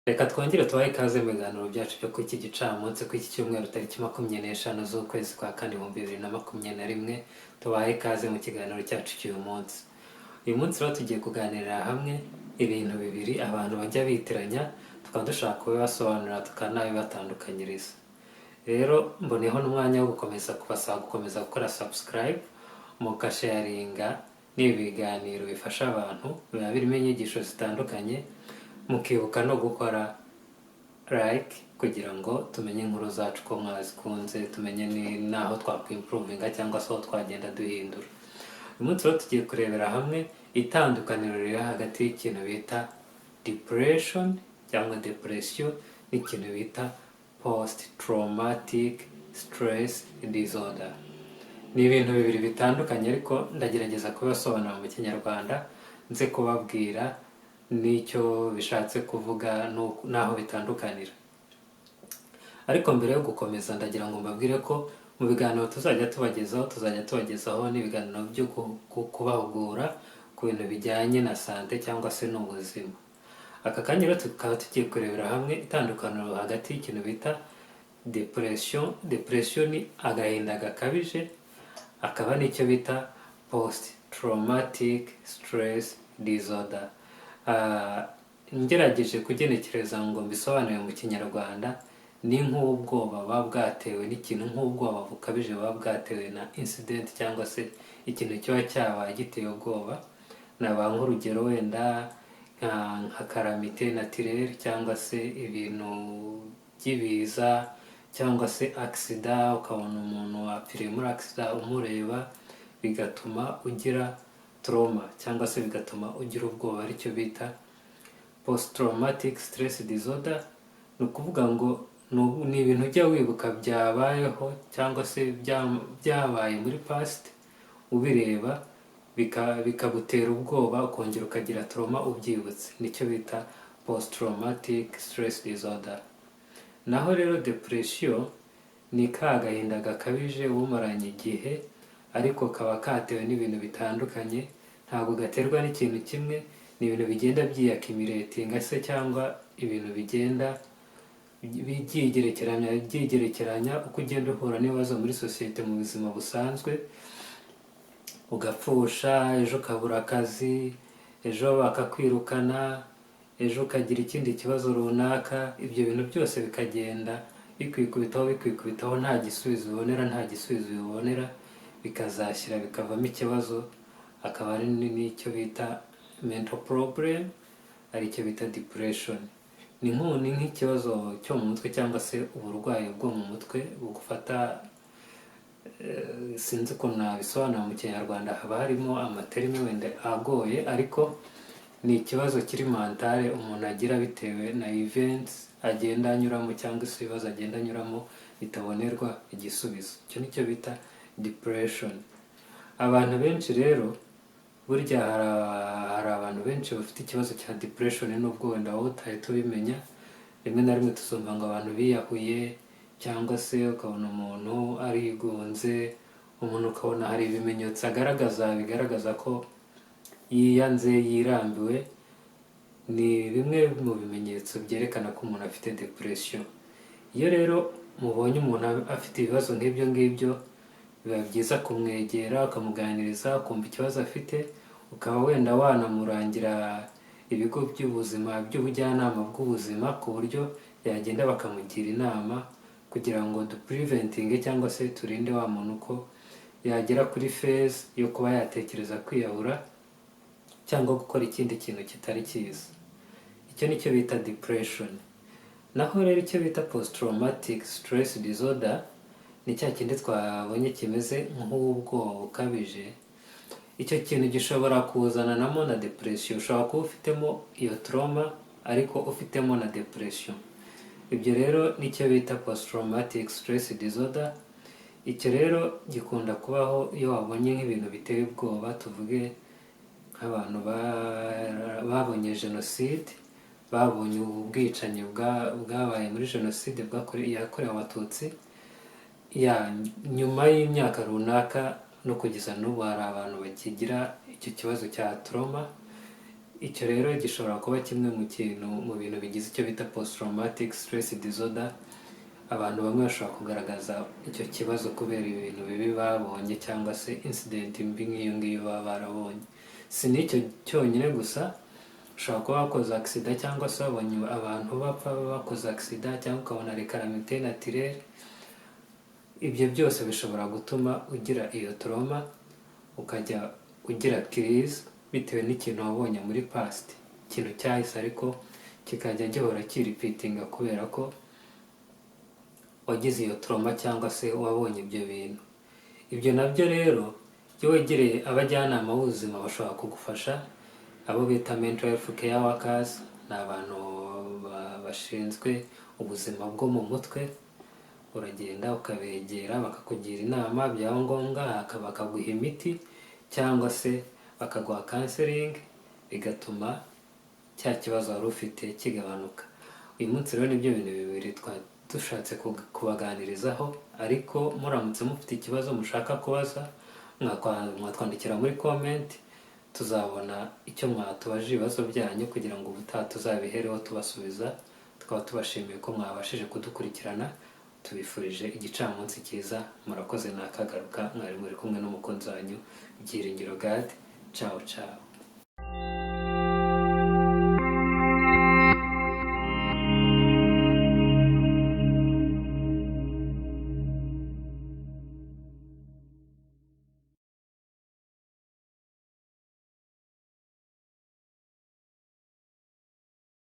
Reka twongere tubahe ikaze mu biganiro byacu byo kuri iki gicamunsi kuri iki cyumweru tariki 25 z'ukwezi kwa kane 2021. Tubahe ikaze mu kiganiro cyacu cy'uyu munsi. Uyu munsi rero tugiye kuganirira hamwe ibintu bibiri abantu bajya bitiranya, tukaba dushaka kubibasobanurira tukanabibatandukanyiriza. Rero mboneho n'umwanya wo kubasaba gukomeza gukora subscribe, mukasharinga n'ibi biganiro bifasha abantu, biba birimo inyigisho zitandukanye, mukibuka no gukora like kugira ngo tumenye inkuru zacu ko mwazikunze, tumenye n'aho twakwimpruvinga cyangwa se aho twagenda duhindura. Uyu munsi rero tugiye kurebera hamwe itandukaniro riri hagati y'ikintu bita depression cyangwa depression n'ikintu bita post traumatic stress disorder. Ni ibintu bibiri bitandukanye, ariko ndagerageza kubibasobanura mu Kinyarwanda nze kubabwira n'icyo bishatse kuvuga n'aho bitandukanira. Ariko mbere yo gukomeza ndagira ngo mbabwire ko mu biganiro tuzajya tubagezaho n'ibiganiro byo kubahugura ku bintu bijyanye na sante cyangwa se n'ubuzima. Aka kanya rero tukaba tugiye kurebera hamwe itandukaniro hagati y'ikintu bita depression. Depression ni agahinda gakabije, akaba n'icyo bita post traumatic stress disorder. Ngerageje kugenekereza ngo mbisobanure mu Kinyarwanda, ni nk'ubwoba buba bwatewe n'ikintu, nk'ubwoba bukabije buba bwatewe na incident cyangwa se ikintu kiba cyabaye giteye ubwoba. Naba nk'urugero wenda nka calamité naturelle cyangwa se ibintu by'ibiza cyangwa se accident, ukabona umuntu wapfiriye muri accident umureba, bigatuma ugira trauma cyangwa se bigatuma ugira ubwoba, aricyo bita post traumatic stress disorder. Ni ukuvuga ngo ni ibintu ujya wibuka byabayeho cyangwa se byabaye muri past, ubireba bikagutera ubwoba, ukongera ukagira trauma ubyibutse, nicyo bita post traumatic stress disorder. Naho rero depression ni ka gahinda gakabije umaranye igihe, ariko kaba katewe n'ibintu bitandukanye, ntabwo gaterwa n'ikintu kimwe, ni ibintu bigenda byiyakimiretinga se cyangwa ibintu bigenda byigerekeranya uko ugenda uhura n'ibibazo muri sosiyete mu buzima busanzwe, ugapfusha, ejo ukabura akazi, ejo bakakwirukana, ejo ukagira ikindi kibazo runaka. Ibyo bintu byose bikagenda bikwikubitaho nta gisubizo ubonera, bikazashyira bikavamo ikibazo, akaba ari n'icyo bita mental problem, aricyo bita depression. Ni nk'ikibazo cyo mu mutwe cyangwa se uburwayi bwo mu mutwe bugufata. Sinzi ukuntu nabisobanura mu Kinyarwanda, haba harimo amaterime wenda agoye, ariko ni ikibazo kiri mentale umuntu agira bitewe na events agenda anyuramo cyangwa se ibibazo agenda anyuramo bitabonerwa igisubizo. Icyo nicyo bita depression. Abantu benshi rero, burya hari abantu benshi bafite ikibazo cya depression, nubwo wenda wowe utahita ubimenya. Rimwe na rimwe tuzumva ngo abantu biyahuye, cyangwa se ukabona umuntu arigunze, umuntu ukabona hari ibimenyetso bigaragaza ko yiyanze, yirambiwe. Ni bimwe mu bimenyetso byerekana ko umuntu afite depression. Iyo rero mubonye umuntu afite ibibazo nk'ibyo ngibyo, biba byiza kumwegera ukamuganiriza, ukumva ikibazo afite, ukaba wenda wanamurangira ibigo by'ubuzima by'ubujyanama bw'ubuzima, ku buryo yagenda bakamugira inama kugira ngo dupreventinge cyangwa se turinde wa muntu ko yagera kuri phase yo kuba yatekereza kwiyahura cyangwa gukora ikindi kintu kitari cyiza. Icyo nicyo bita depression. Naho rero icyo bita post traumatic stress disorder ni cya kindi twabonye kimeze nk'ubwoba bukabije. Icyo kintu gishobora kuzananamo na depression. Ushobora kuba ufitemo iyo trauma ariko ufitemo na depression. Ibyo rero nicyo bita post traumatic stress disorder. Icyo rero gikunda kubaho iyo wabonye nk'ibintu biteye ubwoba, tuvuge nk'abantu babonye jenoside, babonye ubwicanyi bwabaye muri jenoside yakorewe Abatutsi. Nyuma y'imyaka runaka no kugeza n'ubu hari abantu bakigira icyo kibazo cya trauma. icyo rero gishobora kuba kimwe mu bintu bigize icyo bita post traumatic stress disorder. Abantu bamwe bashobora kugaragaza icyo kibazo kubera ibintu bibi babonye cyangwa se incident mbi nk'iyo ngiyo baba barabonye. Si n'icyo cyonyine gusa, ushobora kuba wakoze accident cyangwa se wabonye abantu bapfa bakoze accident cyangwa ukabona les calamités naturelles. Ibyo byose bishobora gutuma ugira iyo trauma, ukajya ugira crise bitewe n'ikintu wabonye muri past, ikintu cyahise ariko kikajya gihora kiripitinga kubera ko wagize iyo trauma cyangwa se wabonye ibyo bintu. Ibyo nabyo rero iyo wegereye abajyanama b'ubuzima bashobora kugufasha, abo bita mental health care workers, ni abantu bashinzwe ubuzima bwo mu mutwe. Uragenda ukabegera bakakugira inama, byaba ngombwa bakaguha imiti cyangwa se bakaguha counseling, bigatuma cya kibazo wari ufite kigabanuka. Uyu munsi rero nibyo bintu bibiri dushatse kubaganirizaho, ariko muramutse mufite ikibazo mushaka kubaza, mwatwandikira muri comment, tuzabona icyo mwatubajije ibibazo byanyu kugira ngo ubutaha tuzabihereho tubasubiza. Tukaba tubashimiye ko mwabashije kudukurikirana, tubifurije igicamunsi cyiza. Murakoze, nakagaruka, mwari muri kumwe n'umukunzi wanyu Byiringiro Gad. Ciao ciao.